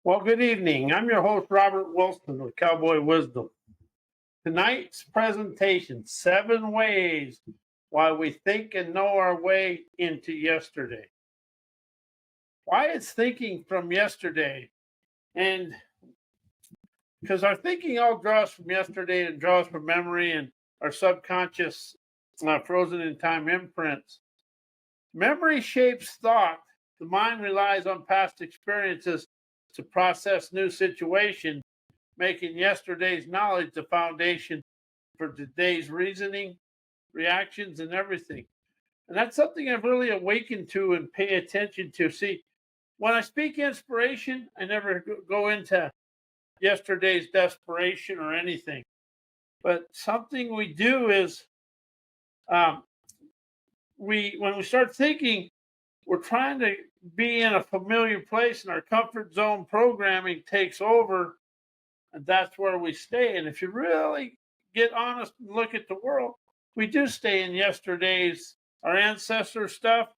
Well, good evening. I'm your host, Robert Wilson with Cowboy Wisdom. Tonight's presentation, 7 ways why we think and know our way into yesterday. Why is thinking from yesterday? And because our thinking all draws from yesterday and draws from memory and our subconscious frozen in time imprints. Memory shapes thought. The mind relies on past experiences to process new situations, making yesterday's knowledge the foundation for today's reasoning, reactions, and everything. And that's something I've really awakened to and pay attention to. See, when I speak inspiration, I never go into yesterday's desperation or anything. But something we do is when we start thinking, we're trying to be in a familiar place, and our comfort zone programming takes over, and that's where we stay. And if you really get honest and look at the world, we do stay in yesterday's, our ancestor stuff.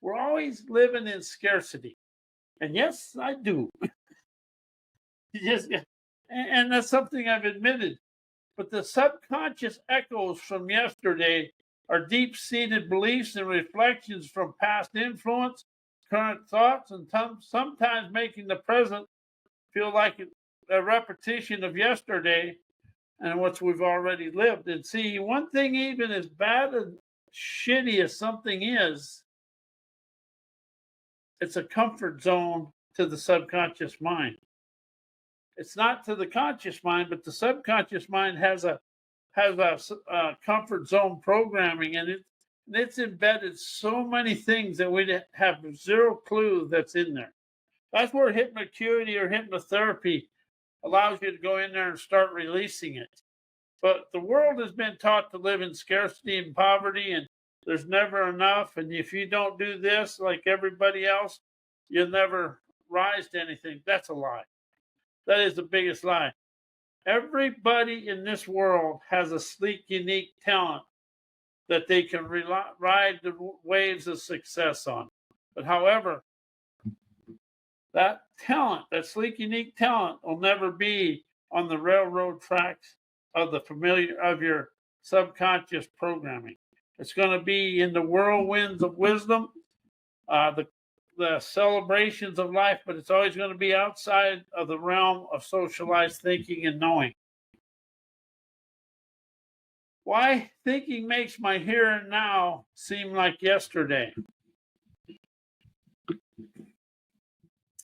We're always living in scarcity. And yes, I do. Yes, and that's something I've admitted. But the subconscious echoes from yesterday are deep-seated beliefs and reflections from past influence, current thoughts, and sometimes making the present feel like a repetition of yesterday and what we've already lived. And see, one thing, even as bad and shitty as something is, it's a comfort zone to the subconscious mind. It's not to the conscious mind, but the subconscious mind has a comfort zone programming, and it's embedded so many things that we have zero clue that's in there. That's where hypnocuity or hypnotherapy allows you to go in there and start releasing it. But the world has been taught to live in scarcity and poverty, and there's never enough. And if you don't do this like everybody else, you'll never rise to anything. That's a lie. That is the biggest lie. Everybody in this world has a sleek, unique talent that they can ride the waves of success on. But however, that talent, that sleek, unique talent, will never be on the railroad tracks of the familiar of your subconscious programming. It's going to be in the whirlwinds of wisdom, the celebrations of life, but it's always going to be outside of the realm of socialized thinking and knowing. Why thinking makes my here and now seem like yesterday.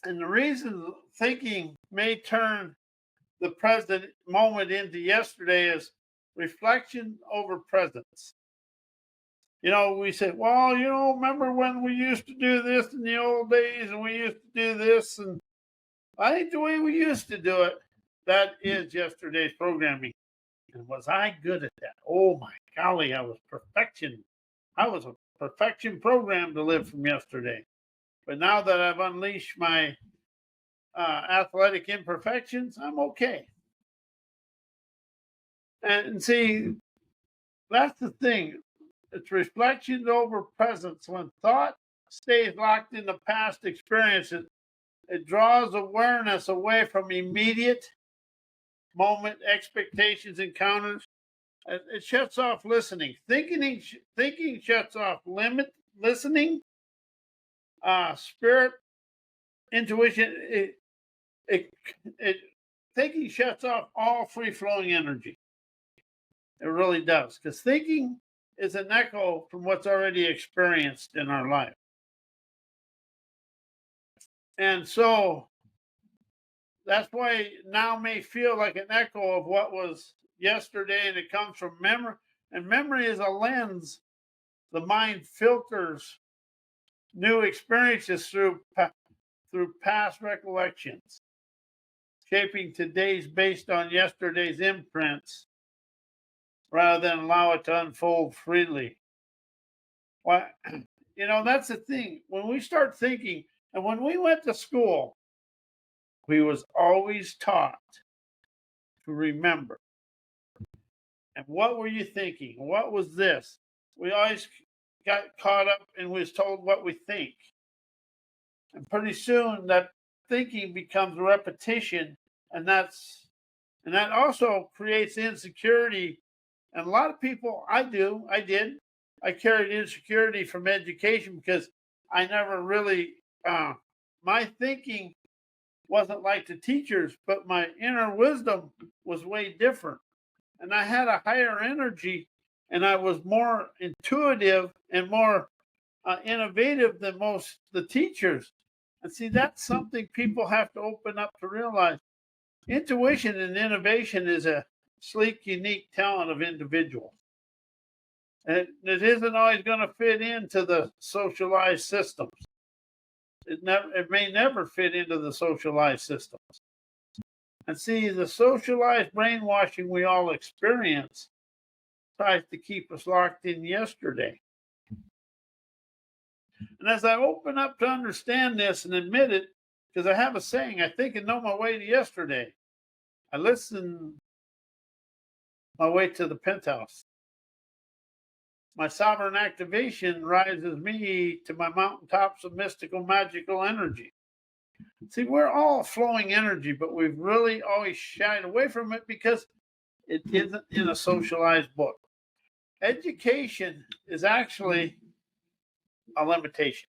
And the reason thinking may turn the present moment into yesterday is reflection over presence. You know, we say, well, remember when we used to do this in the old days, and we used to do this, and I think the way we used to do it, that is yesterday's programming. And was I good at that? Oh my golly, I was perfection. I was a perfection program to live from yesterday. But now that I've unleashed my athletic imperfections, I'm okay. And see, that's the thing. It's reflection over presence. When thought stays locked in the past experiences, it draws awareness away from immediate moment expectations, encounters. It shuts off listening. Thinking shuts off listening, spirit, intuition. Thinking shuts off all free-flowing energy. It really does, because thinking is an echo from what's already experienced in our life. And so that's why now may feel like an echo of what was yesterday, and it comes from memory. And memory is a lens. The mind filters new experiences through past recollections, shaping today's based on yesterday's imprints, rather than allow it to unfold freely. Well, that's the thing. When we start thinking, and when we went to school, we was always taught to remember. And what were you thinking? What was this? We always got caught up and was told what we think. And pretty soon that thinking becomes repetition, and that also creates insecurity. And a lot of people, I carried insecurity from education because I never really, my thinking wasn't like the teachers, but my inner wisdom was way different. And I had a higher energy, and I was more intuitive and more innovative than most the teachers. And see, that's something people have to open up to realize. Intuition and innovation is a sleek, unique talent of individuals. And it isn't always going to fit into the socialized systems. It may never fit into the socialized systems. And see, the socialized brainwashing we all experience tries to keep us locked in yesterday. And as I open up to understand this and admit it, because I have a saying, I think and know my way to yesterday. I listen my way to the penthouse. My sovereign activation rises me to my mountaintops of mystical, magical energy. See, we're all flowing energy, but we've really always shied away from it because it isn't in a socialized book. Education is actually a limitation.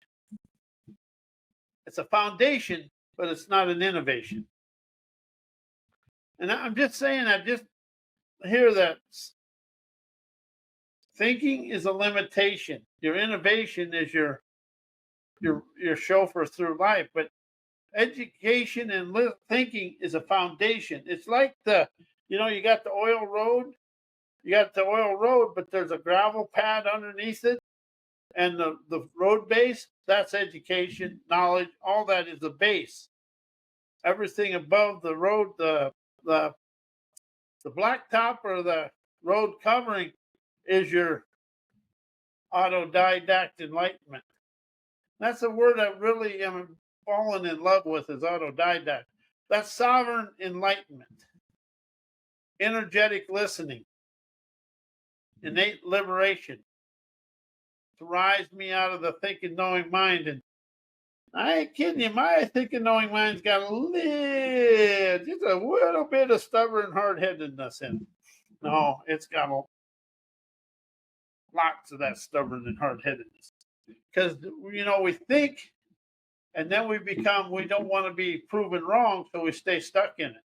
It's a foundation, but it's not an innovation. And I'm just saying, I just hear that thinking is a limitation. Your innovation is your chauffeur through life, but education and thinking is a foundation. It's like you got the oil road. You got the oil road, but there's a gravel pad underneath it, and the road base. That's education, knowledge. All that is the base. Everything above the road, the blacktop or the road covering, is your autodidact enlightenment. That's a word I really am fallen in love with, is autodidact. That's sovereign enlightenment, energetic listening, innate liberation, to rise me out of the thinking, knowing mind. And I ain't kidding you, my thinking, knowing mind's got just a little bit of stubborn hard-headedness in it. No, it's got lots of that stubborn and hard-headedness. Because, we think, and then we don't want to be proven wrong, so we stay stuck in it.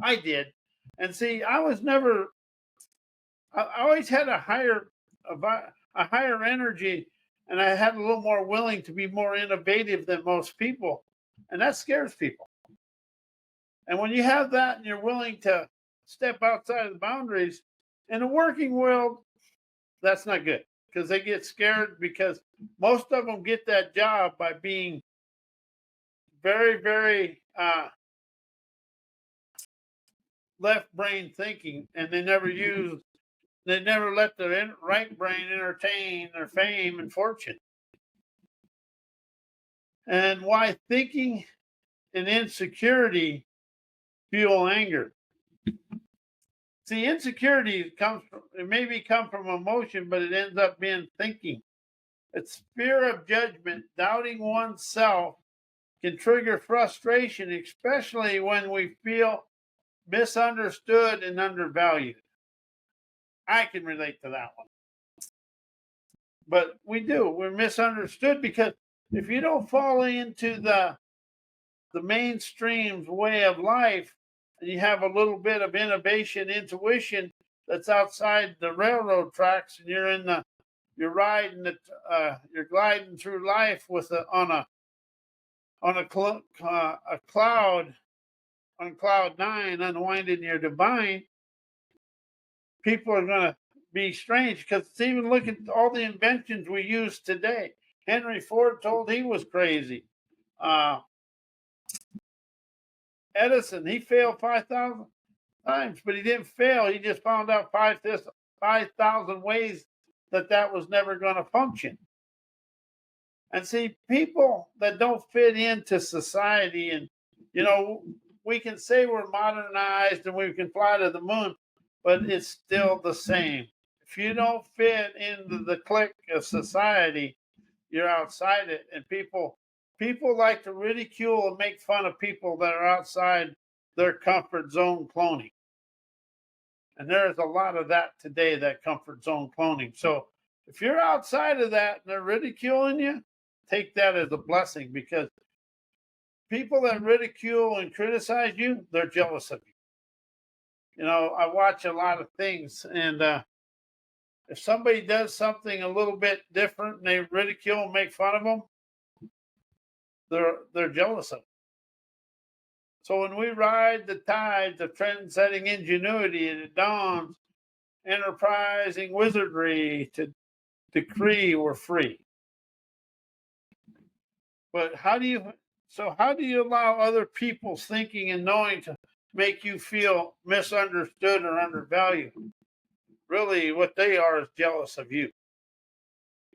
I did. And see, I always had a higher energy, and I had a little more willing to be more innovative than most people. And that scares people. And when you have that and you're willing to step outside of the boundaries, in the working world, that's not good, because they get scared, because most of them get that job by being very, very left brain thinking, and they never let their right brain entertain their fame and fortune. And why thinking and insecurity fuel anger. See, insecurity may come from emotion, but it ends up being thinking. It's fear of judgment, doubting oneself can trigger frustration, especially when we feel misunderstood and undervalued. I can relate to that one. But we're misunderstood, because if you don't fall into the mainstream's way of life, and you have a little bit of innovation, intuition that's outside the railroad tracks, and you're gliding through life on cloud nine, unwinding your divine, people are going to be strange, because it's even look at all the inventions we use today. Henry Ford told he was crazy. Edison, he failed 5,000 times, but he didn't fail. He just found out 5,000 ways that was never going to function. And see, people that don't fit into society, and we can say we're modernized and we can fly to the moon, but it's still the same. If you don't fit into the clique of society, you're outside it. And people People like to ridicule and make fun of people that are outside their comfort zone cloning. And there's a lot of that today, that comfort zone cloning. So if you're outside of that and they're ridiculing you, take that as a blessing, because people that ridicule and criticize you, they're jealous of you. You know, I watch a lot of things, and if somebody does something a little bit different and they ridicule and make fun of them, they're jealous of them. So when we ride the tides of trend-setting ingenuity, it dawns enterprising wizardry to decree we're free. But how do you allow other people's thinking and knowing to make you feel misunderstood or undervalued? Really, what they are is jealous of you.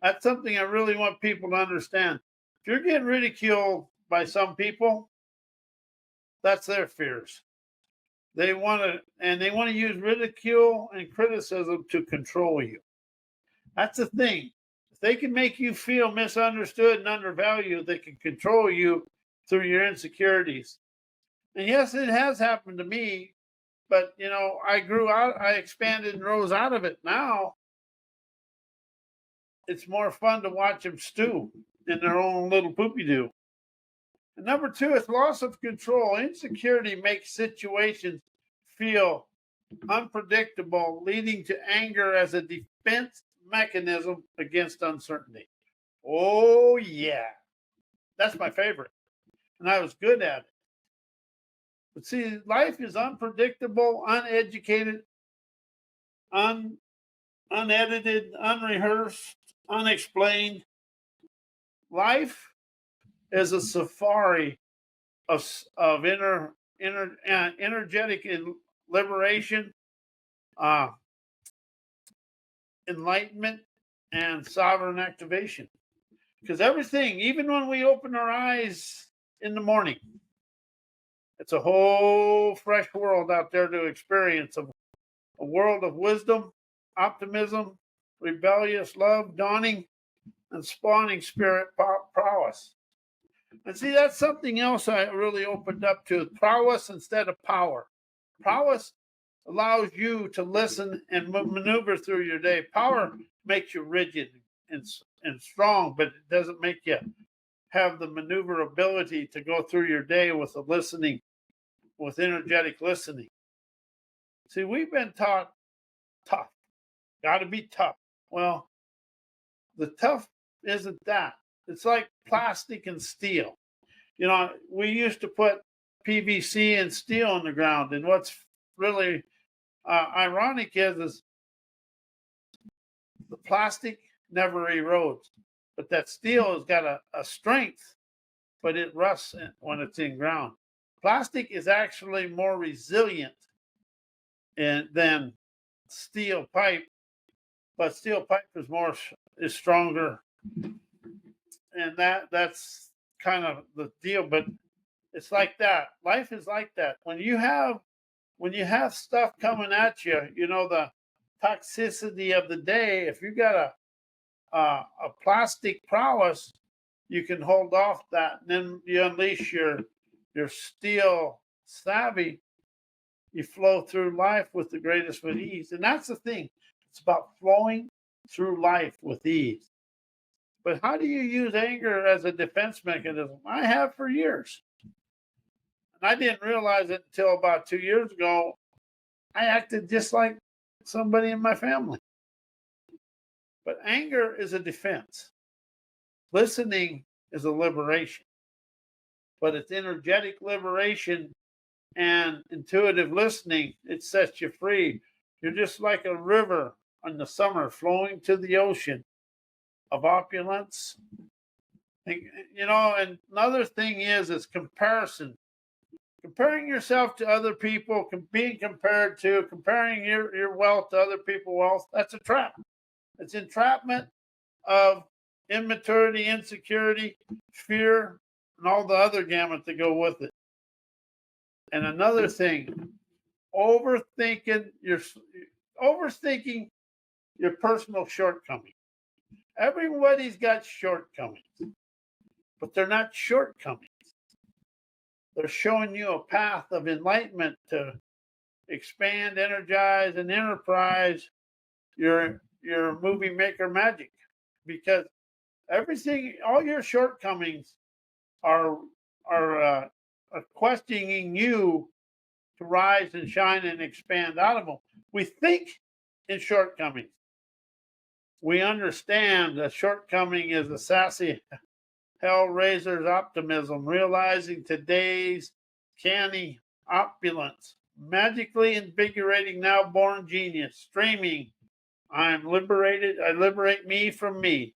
That's something I really want people to understand. If you're getting ridiculed by some people, that's their fears. They want to use ridicule and criticism to control you. That's the thing. If they can make you feel misunderstood and undervalued, they can control you through your insecurities. And yes, it has happened to me, but you know, I grew out, I expanded and rose out of it. Now it's more fun to watch them stew in their own little poopy doo. And number two is loss of control. Insecurity makes situations feel unpredictable, leading to anger as a defense mechanism against uncertainty. Oh, yeah. That's my favorite. And I was good at it. But see, life is unpredictable, uneducated, unedited, unrehearsed, unexplained. Life is a safari of energetic liberation, enlightenment, and sovereign activation. Because everything, even when we open our eyes in the morning, it's a whole fresh world out there to experience, a world of wisdom, optimism, rebellious love, dawning, and spawning spirit prowess. And see, that's something else I really opened up to, prowess instead of power. Prowess allows you to listen and maneuver through your day. Power makes you rigid and strong, but it doesn't make you have the maneuverability to go through your day with the listening, with energetic listening. See, we've been taught tough, got to be tough. Well, the tough isn't that. It's like plastic and steel. You know, we used to put PVC and steel in the ground, and what's really ironic is the plastic never erodes, but that steel has got a strength, but it rusts when it's in ground. Plastic is actually more resilient than steel pipe, but steel pipe is stronger, and that's kind of the deal. But it's like that. Life is like that. When you have stuff coming at you, you know, the toxicity of the day. If you got a plastic prowess, you can hold off that, and then you unleash your steel savvy. You flow through life with the greatest of ease, and that's the thing. It's about flowing through life with ease. But how do you use anger as a defense mechanism? I have for years. And I didn't realize it until about 2 years ago. I acted just like somebody in my family. But anger is a defense. Listening is a liberation. But it's energetic liberation and intuitive listening. It sets you free. You're just like a river in the summer flowing to the ocean of opulence. And, you know, and another thing is comparison. Comparing yourself to other people, being compared to, comparing your wealth to other people's wealth, that's a trap. It's entrapment of immaturity, insecurity, fear, and all the other gamut that go with it. And another thing, overthinking your personal shortcomings. Everybody's got shortcomings. but they're not shortcomings. They're showing you a path of enlightenment to expand, energize, and enterprise your movie maker magic, because everything, all your shortcomings are questioning you to rise and shine and expand out of them. We think in shortcomings. We understand that shortcoming is a sassy hellraiser's optimism, realizing today's canny opulence, magically invigorating now born genius, streaming, I'm liberated, I liberate me from me.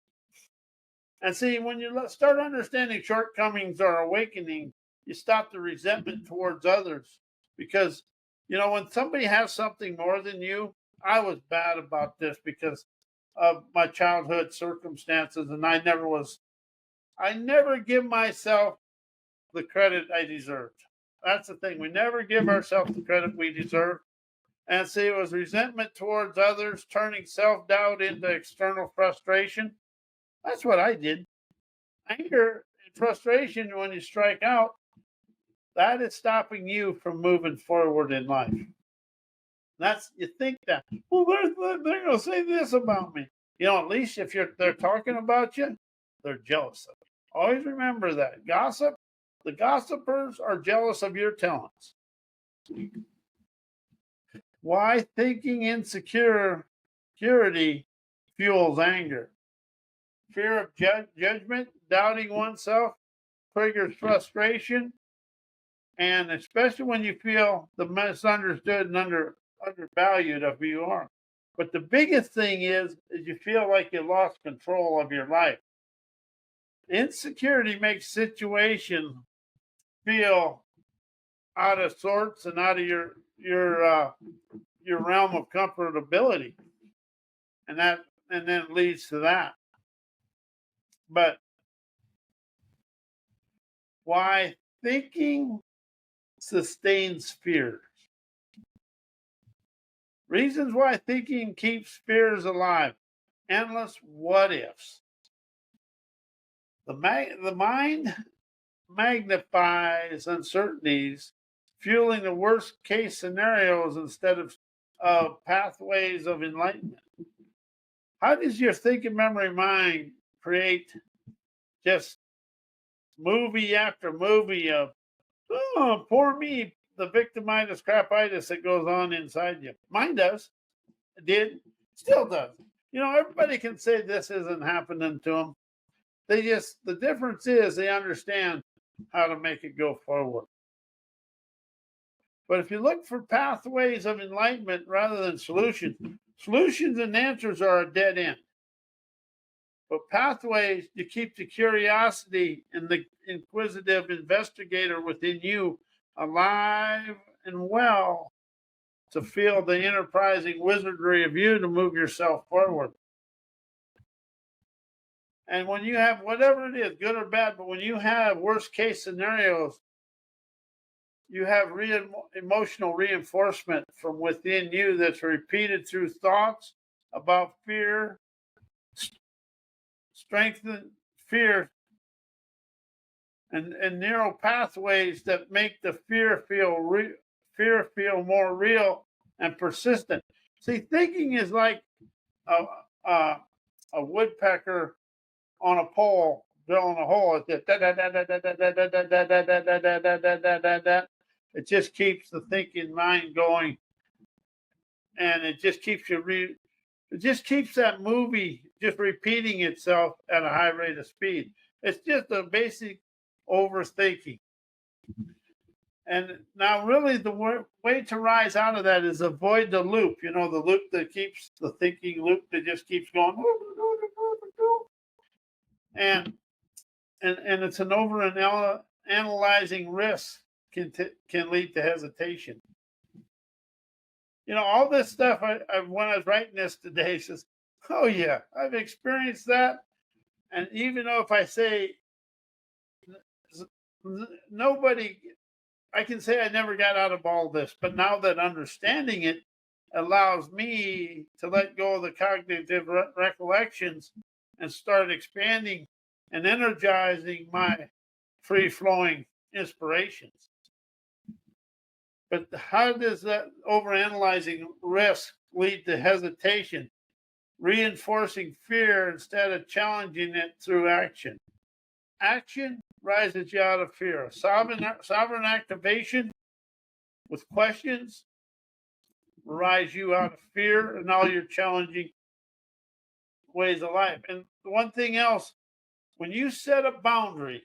And see, when you start understanding shortcomings are awakening, you stop the resentment towards others. Because, when somebody has something more than you, I was bad about this because of my childhood circumstances, and I never give myself the credit I deserved. That's the thing. We never give ourselves the credit we deserve. And see, it was resentment towards others, turning self-doubt into external frustration. That's what I did. Anger and frustration, when you strike out, that is stopping you from moving forward in life. You think that, well, they're going to say this about me. At least if they're talking about you, they're jealous of you. Always remember that. The gossipers are jealous of your talents. Why thinking insecurity fuels anger? Fear of judgment, doubting oneself, triggers frustration, and especially when you feel the misunderstood and undervalued of who you are. But the biggest thing is you feel like you lost control of your life. Insecurity makes situations feel out of sorts and out of your realm of comfortability, and then it leads to that. But why thinking sustains fears? Reasons why thinking keeps fears alive. Endless what ifs. The mind magnifies uncertainties, fueling the worst case scenarios instead of pathways of enlightenment. How does your thinking memory mind create just movie after movie of, oh, poor me, the victimitis crapitis that goes on inside you? Mine does. It did. Still does. Everybody can say this isn't happening to them. The difference is they understand how to make it go forward. But if you look for pathways of enlightenment rather than solutions and answers are a dead end. But pathways, you keep the curiosity and the inquisitive investigator within you alive and well to feel the enterprising wizardry of you to move yourself forward. And when you have whatever it is, good or bad, but when you have worst case scenarios, you have emotional reinforcement from within you that's repeated through thoughts about fear, strengthen fear, and narrow pathways that make the fear feel more real and persistent. See, thinking is like a woodpecker on a pole drilling a hole. It just keeps the thinking mind going, and it just keeps it just keeps that movie just repeating itself at a high rate of speed. It's just a basic overthinking. And now, really, the way to rise out of that is avoid the loop. The loop that keeps the thinking loop that just keeps going. And it's an over and analyzing risk can lead to hesitation. All this stuff, when I was writing this today, says, oh yeah, I've experienced that. And even though if I say nobody, I can say I never got out of all this, but now that understanding it allows me to let go of the cognitive recollections and start expanding and energizing my free-flowing inspirations. But how does that overanalyzing risk lead to hesitation, reinforcing fear instead of challenging it through action? Action rises you out of fear. Sovereign activation with questions rise you out of fear and all your challenging ways of life. And one thing else, when you set a boundary,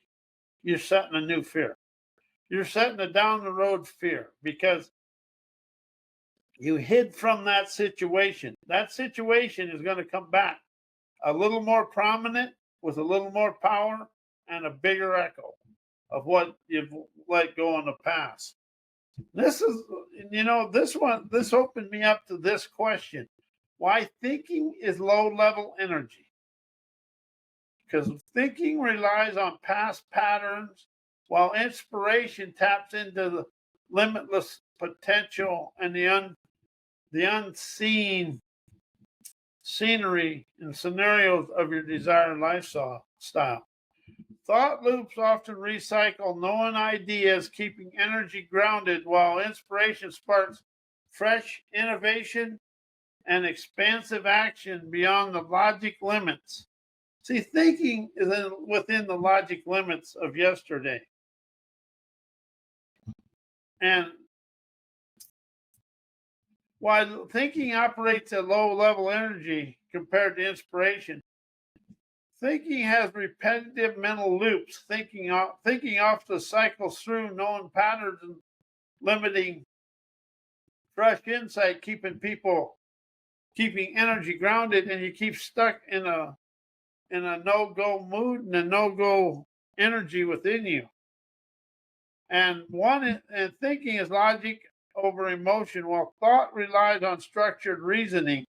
you're setting a new fear. You're setting a down the road fear because you hid from that situation. That situation is going to come back a little more prominent with a little more power and a bigger echo of what you've let go in the past. This is, this opened me up to this question. Why thinking is low level energy? Because thinking relies on past patterns while inspiration taps into the limitless potential and the unseen scenery and scenarios of your desired lifestyle. Thought loops often recycle known ideas, keeping energy grounded, while inspiration sparks fresh innovation and expansive action beyond the logic limits. See, thinking is within the logic limits of yesterday. And while thinking operates at low level energy compared to inspiration, thinking has repetitive mental loops, thinking often cycles through known patterns and limiting fresh insight, keeping energy grounded, and you keep stuck in a no-go mood and a no-go energy within you. And thinking is logic over emotion, while thought relies on structured reasoning.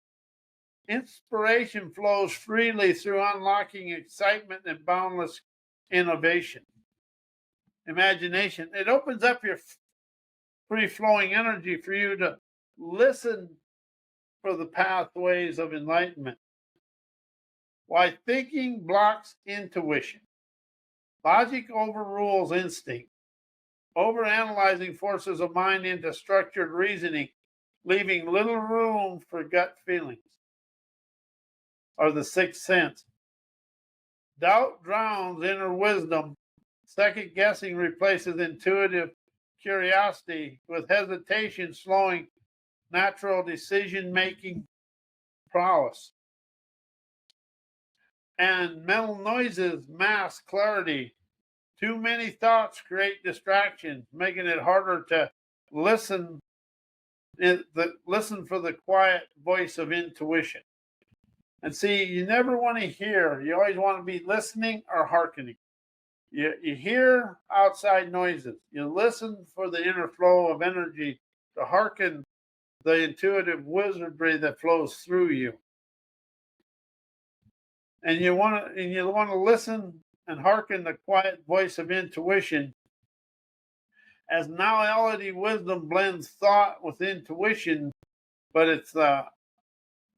Inspiration flows freely through unlocking excitement and boundless innovation. Imagination. It opens up your free-flowing energy for you to listen for the pathways of enlightenment. Why thinking blocks intuition. Logic overrules instinct. Overanalyzing forces a mind into structured reasoning, leaving little room for gut feelings or the sixth sense. Doubt drowns inner wisdom. Second guessing replaces intuitive curiosity, with hesitation slowing natural decision making prowess. And mental noises mask clarity. Too many thoughts create distractions, making it harder to listen for the quiet voice of intuition. And see, you never want to hear. You always want to be listening or hearkening. You hear outside noises. You listen for the inner flow of energy to hearken the intuitive wizardry that flows through you. And you want to listen and hearken the quiet voice of intuition, as now-reality wisdom blends thought with intuition, but it's the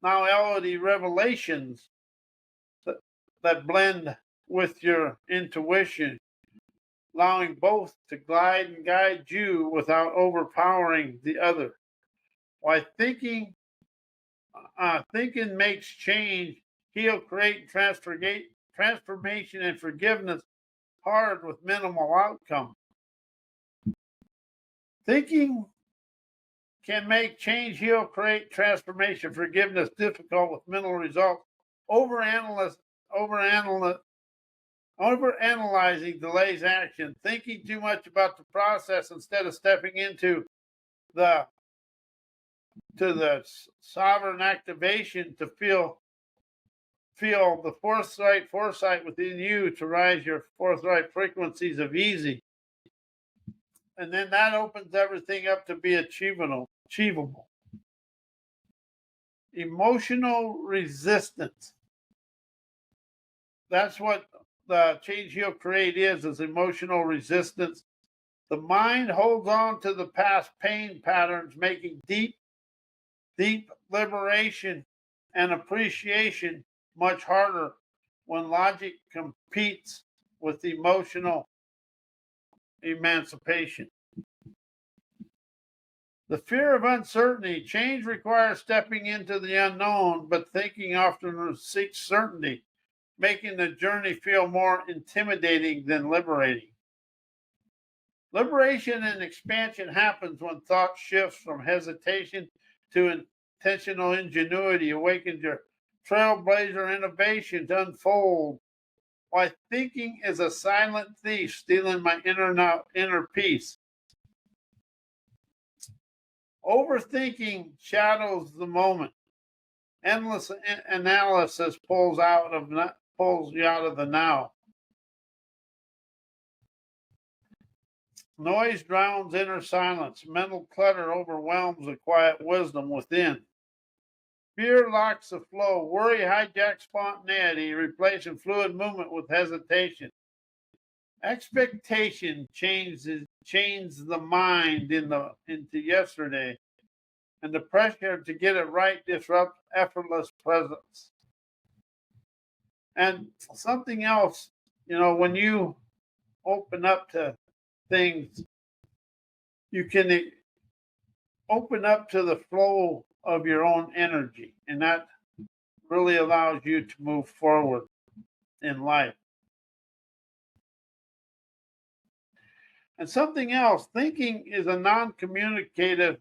now-reality revelations that blend with your intuition, allowing both to glide and guide you without overpowering the other. Why thinking makes change, heal, create, transformation, and forgiveness hard with minimal outcome. Thinking can make change, heal, create, transformation, forgiveness difficult with minimal results. Overanalyzing delays action. Thinking too much about the process instead of stepping into the sovereign activation to feel the foresight within you to rise your forthright frequencies of easy. And then that opens everything up to be achievable. Emotional resistance. That's what the change, heal, create is emotional resistance. The mind holds on to the past pain patterns, making deep liberation and appreciation much harder, when logic competes with emotional emancipation. The fear of uncertainty. Change requires stepping into the unknown, but thinking often seeks certainty, making the journey feel more intimidating than liberating. Liberation and expansion happens when thought shifts from hesitation to intentional ingenuity, awakens your trailblazer innovation to unfold. Why thinking is a silent thief stealing my inner peace. Overthinking shadows the moment. Endless analysis pulls you out of the now. Noise drowns inner silence. Mental clutter overwhelms the quiet wisdom within. Fear locks the flow. Worry hijacks spontaneity, replacing fluid movement with hesitation. Expectation chains the mind into yesterday, and the pressure to get it right disrupts effortless presence. And something else, when you open up to things, you can open up to the flow of your own energy, and that really allows you to move forward in life. And something else, thinking is non-communicative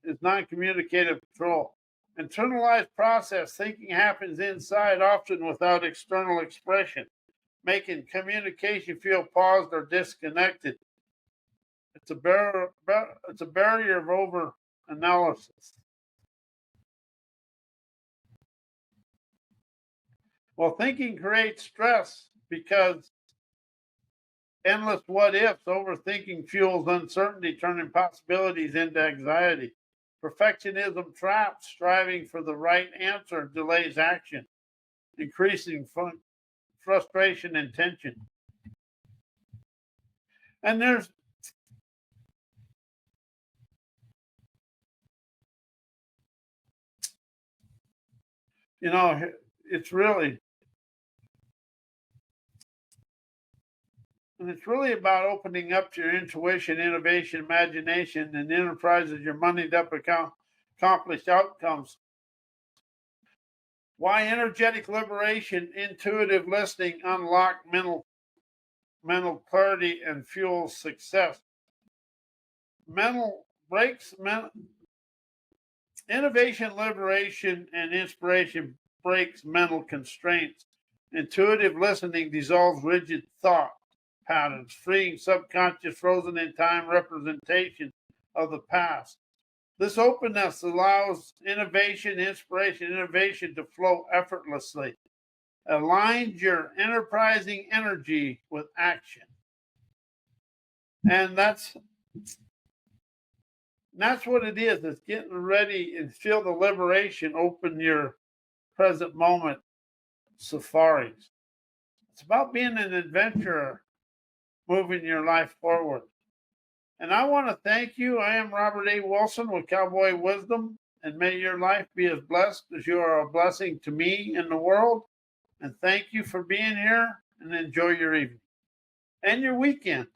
control. Internalized process, thinking happens inside, often without external expression, making communication feel paused or disconnected. It's a barrier of over-analysis. Well, thinking creates stress because endless what ifs. Overthinking fuels uncertainty, turning possibilities into anxiety. Perfectionism traps. Striving for the right answer delays action, increasing frustration and tension. And there's it's really about opening up to your intuition, innovation, imagination, and enterprises your moneyed up accomplished outcomes. Why energetic liberation, intuitive listening unlock mental clarity and fuels success. Innovation, liberation, and inspiration breaks mental constraints. Intuitive listening dissolves rigid thought patterns, freeing subconscious frozen in time representation of the past. This openness allows innovation to flow effortlessly. Aligns your enterprising energy with action. And that's what it is. It's getting ready and feel the liberation. Open your present moment safaris. It's about being an adventurer, moving your life forward. And I want to thank you. I am Robert A. Wilson with Cowboy Wisdom, and may your life be as blessed as you are a blessing to me and the world. And thank you for being here, and enjoy your evening and your weekend.